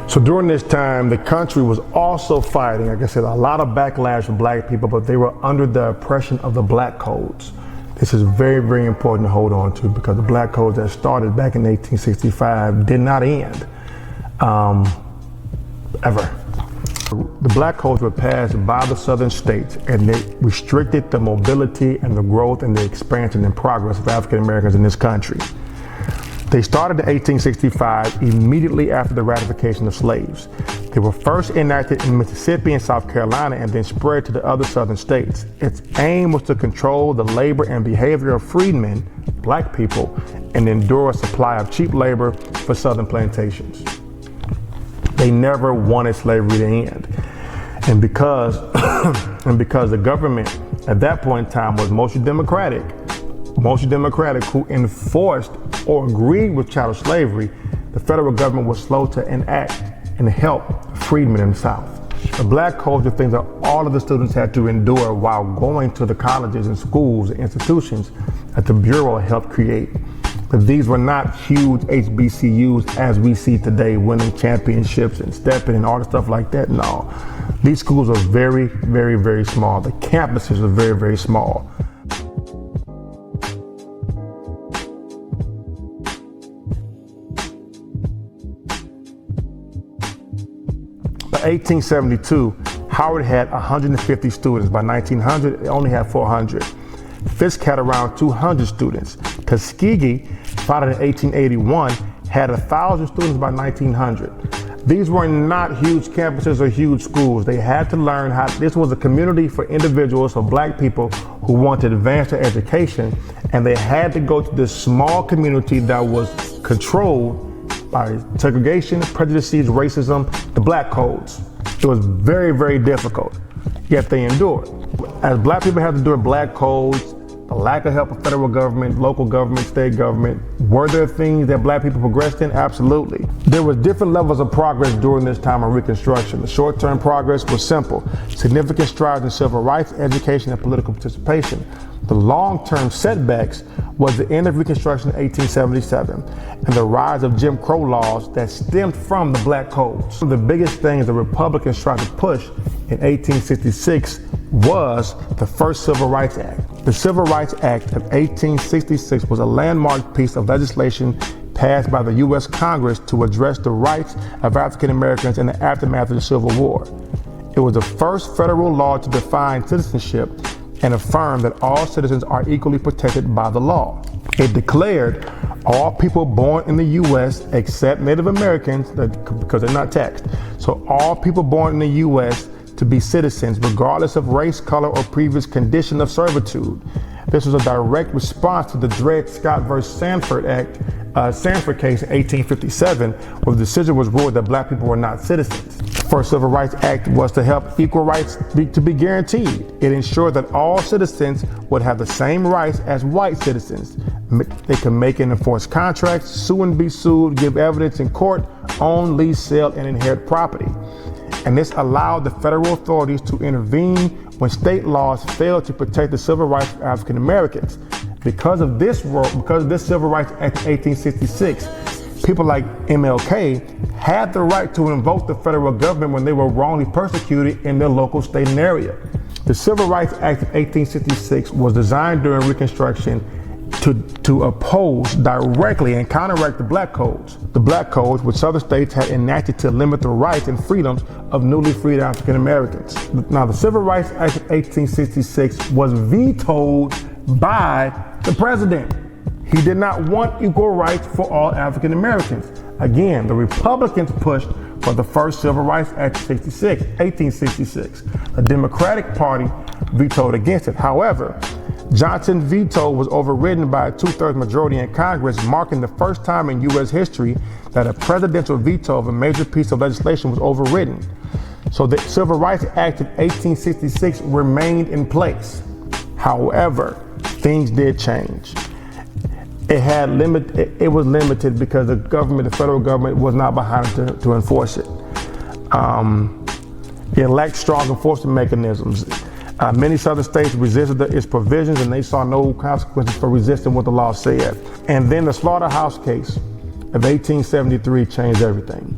So during this time, the country was also fighting, like I said, a lot of backlash from black people, but they were under the oppression of the black codes. This is very, very important to hold on to, because the black codes that started back in 1865 did not end, ever. The black codes were passed by the southern states, and they restricted the mobility and the growth and the expansion and progress of African Americans in this country. They started in 1865, immediately after the ratification of slaves. They were first enacted in Mississippi and South Carolina, and then spread to the other southern states. Its aim was to control the labor and behavior of freedmen, black people, and ensure a supply of cheap labor for southern plantations. They never wanted slavery to end. And because, the government at that point in time was mostly Democratic, who enforced or agreed with chattel slavery, the federal government was slow to enact and help freedmen in the South. The black codes are things that all of the students had to endure while going to the colleges and schools and institutions that the Bureau helped create. But these were not huge HBCUs as we see today, winning championships and stepping and all the stuff like that. No, these schools are very, very, very small. The campuses are very, very small. By 1872, Howard had 150 students. By 1900, it only had 400. Fisk had around 200 students. Tuskegee, founded in 1881, had 1,000 students by 1900. These were not huge campuses or huge schools. They had to learn how, this was a community for individuals, for black people who wanted to advance their education, and they had to go to this small community that was controlled by segregation, prejudices, racism, the black codes. It was very, very difficult, yet they endured. As black people had to endure black codes, the lack of help of federal government, local government, state government, were there things that black people progressed in? Absolutely. There was different levels of progress during this time of Reconstruction. The short-term progress was simple: significant strides in civil rights, education, and political participation. The long-term setbacks was the end of Reconstruction in 1877 and the rise of Jim Crow laws that stemmed from the black codes. One of the biggest things the Republicans tried to push in 1866 was the first Civil Rights Act. The Civil Rights Act of 1866 was a landmark piece of legislation passed by the U.S. Congress to address the rights of African Americans in the aftermath of the Civil War. It was the first federal law to define citizenship and affirm that all citizens are equally protected by the law. It declared all people born in the U.S. except Native Americans, because they're not taxed. So all people born in the U.S. to be citizens, regardless of race, color, or previous condition of servitude. This was a direct response to the Dred Scott versus Sanford case in 1857, where the decision was ruled that black people were not citizens. The first Civil Rights Act was to help equal rights to be guaranteed. It ensured that all citizens would have the same rights as white citizens. They could make and enforce contracts, sue and be sued, give evidence in court, own, lease, sell, and inherit property. And this allowed the federal authorities to intervene when state laws failed to protect the civil rights of African Americans. Because of this Civil Rights Act of 1866, people like MLK had the right to invoke the federal government when they were wrongly persecuted in their local state and area. The Civil Rights Act of 1866 was designed during Reconstruction to oppose directly and counteract the black codes. The black codes, which southern states had enacted to limit the rights and freedoms of newly freed African Americans. Now, the Civil Rights Act of 1866 was vetoed by the president. He did not want equal rights for all African Americans. Again, the Republicans pushed for the first Civil Rights Act of 1866. The Democratic Party vetoed against it. However, Johnson's veto was overridden by a 2/3 majority in Congress, marking the first time in U.S. history that a presidential veto of a major piece of legislation was overridden. So the Civil Rights Act of 1866 remained in place. However, things did change. It was limited because the federal government was not behind it to enforce it. It lacked strong enforcement mechanisms. Many southern states resisted its provisions, and they saw no consequences for resisting what the law said. And then the Slaughterhouse case of 1873 changed everything.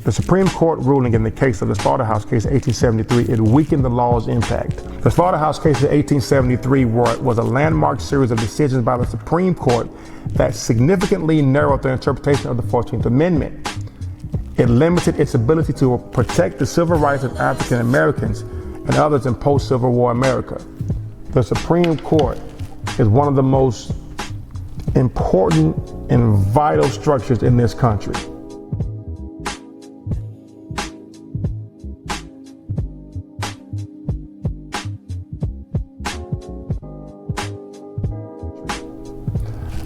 The Supreme Court ruling in the case of the Slaughterhouse case in 1873, it weakened the law's impact. The Slaughterhouse case in 1873 was a landmark series of decisions by the Supreme Court that significantly narrowed the interpretation of the 14th Amendment. It limited its ability to protect the civil rights of African Americans and others in post-Civil War America. The Supreme Court is one of the most important and vital structures in this country.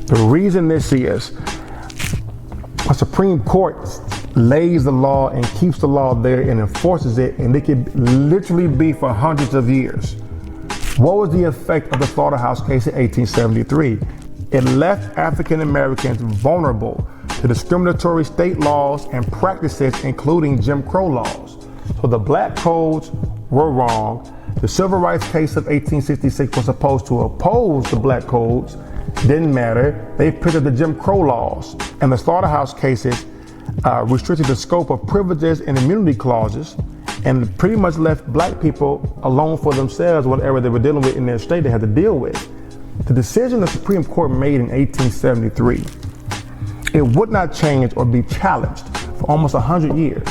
The reason this is, a Supreme Court lays the law and keeps the law there and enforces it, and it could literally be for hundreds of years. What was the effect of the Slaughterhouse case in 1873? It left African Americans vulnerable to discriminatory state laws and practices, including Jim Crow laws. So the black codes were wrong. The Civil Rights case of 1866 was supposed to oppose the black codes. Didn't matter. They picked up the Jim Crow laws. And the Slaughterhouse cases restricted the scope of privileges and immunity clauses and pretty much left black people alone for themselves, whatever they were dealing with in their state they had to deal with. The decision the Supreme Court made in 1873, it would not change or be challenged for almost 100 years.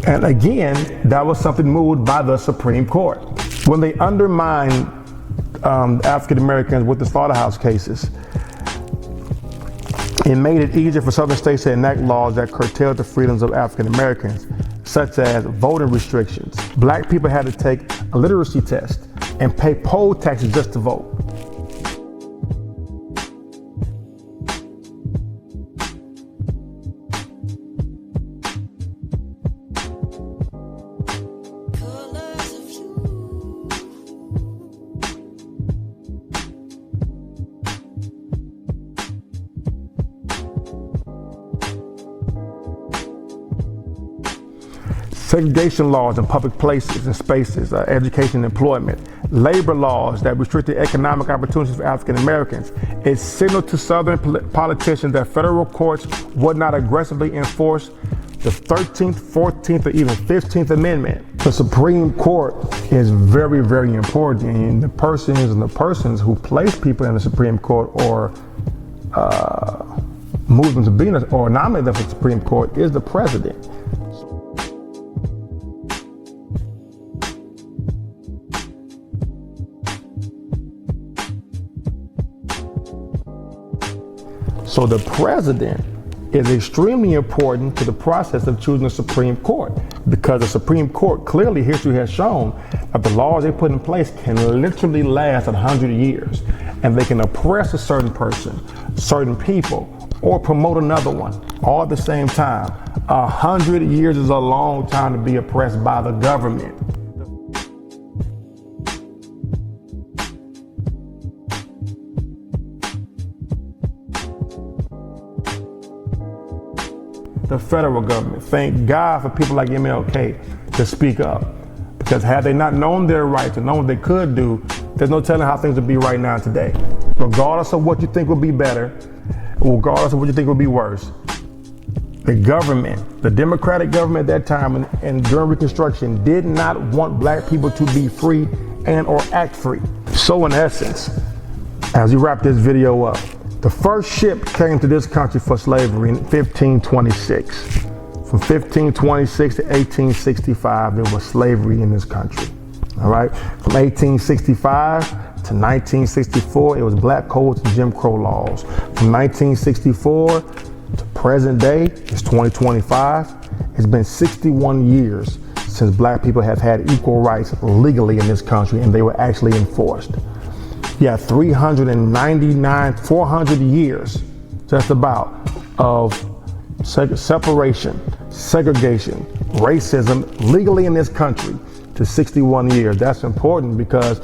And again, that was something moved by the Supreme Court. When they undermined African Americans with the Slaughterhouse cases, it made it easier for southern states to enact laws that curtailed the freedoms of African Americans, such as voting restrictions. Black people had to take a literacy test and pay poll taxes just to vote. Segregation laws in public places and spaces, education and employment, labor laws that restricted economic opportunities for African Americans. It signaled to Southern politicians that federal courts would not aggressively enforce the 13th, 14th, or even 15th Amendment. The Supreme Court is very, very important, and the persons who place people in the Supreme Court or move them to be or nominate them for the Supreme Court is the president. So the president is extremely important to the process of choosing the Supreme Court, because the Supreme Court, clearly history has shown that the laws they put in place can literally last 100 years, and they can oppress a certain person, certain people, or promote another one all at the same time. 100 years is a long time to be oppressed by the government. The federal government. Thank God for people like MLK to speak up, because had they not known their rights and known what they could do, there's no telling how things would be right now today. Regardless of what you think would be better, regardless of what you think would be worse, the government, the Democratic government at that time and during Reconstruction, did not want black people to be free and or act free. So in essence, as we wrap this video up, the first ship came to this country for slavery in 1526. From 1526 to 1865, there was slavery in this country. All right. From 1865 to 1964, it was black codes and Jim Crow laws. From 1964 to present day, it's 2025. It's been 61 years since black people have had equal rights legally in this country, and they were actually enforced. Yeah, 400 years, just about, of separation, segregation, racism, legally in this country to 61 years. That's important because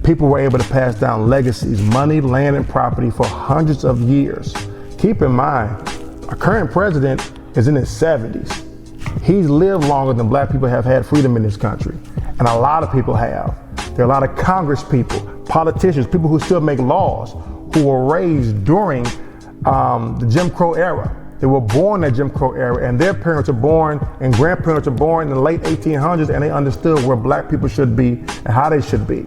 people were able to pass down legacies, money, land, and property for hundreds of years. Keep in mind, our current president is in his 70s. He's lived longer than black people have had freedom in this country, and a lot of people have. There are a lot of Congress people, politicians, people who still make laws, who were raised during the Jim Crow era. They were born in the Jim Crow era, and their parents are born and grandparents are born in the late 1800s, and they understood where black people should be and how they should be.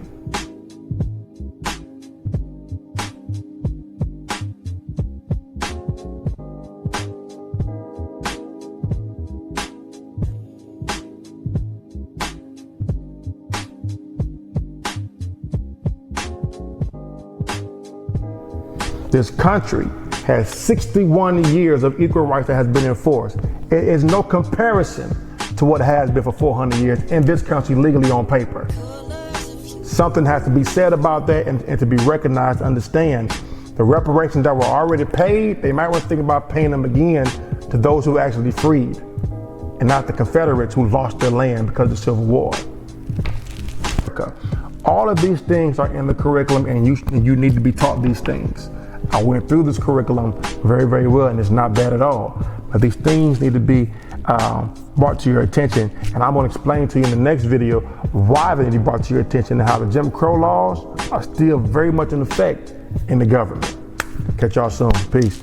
This country has 61 years of equal rights that has been enforced. It is no comparison to what has been for 400 years in this country legally on paper. Something has to be said about that and to be recognized, understand the reparations that were already paid, they might want to think about paying them again to those who were actually freed and not the Confederates who lost their land because of the Civil War. All of these things are in the curriculum, and you need to be taught these things. I went through this curriculum very, very well, and it's not bad at all. But these things need to be brought to your attention, and I'm going to explain to you in the next video why they need to be brought to your attention and how the Jim Crow laws are still very much in effect in the government. Catch y'all soon. Peace.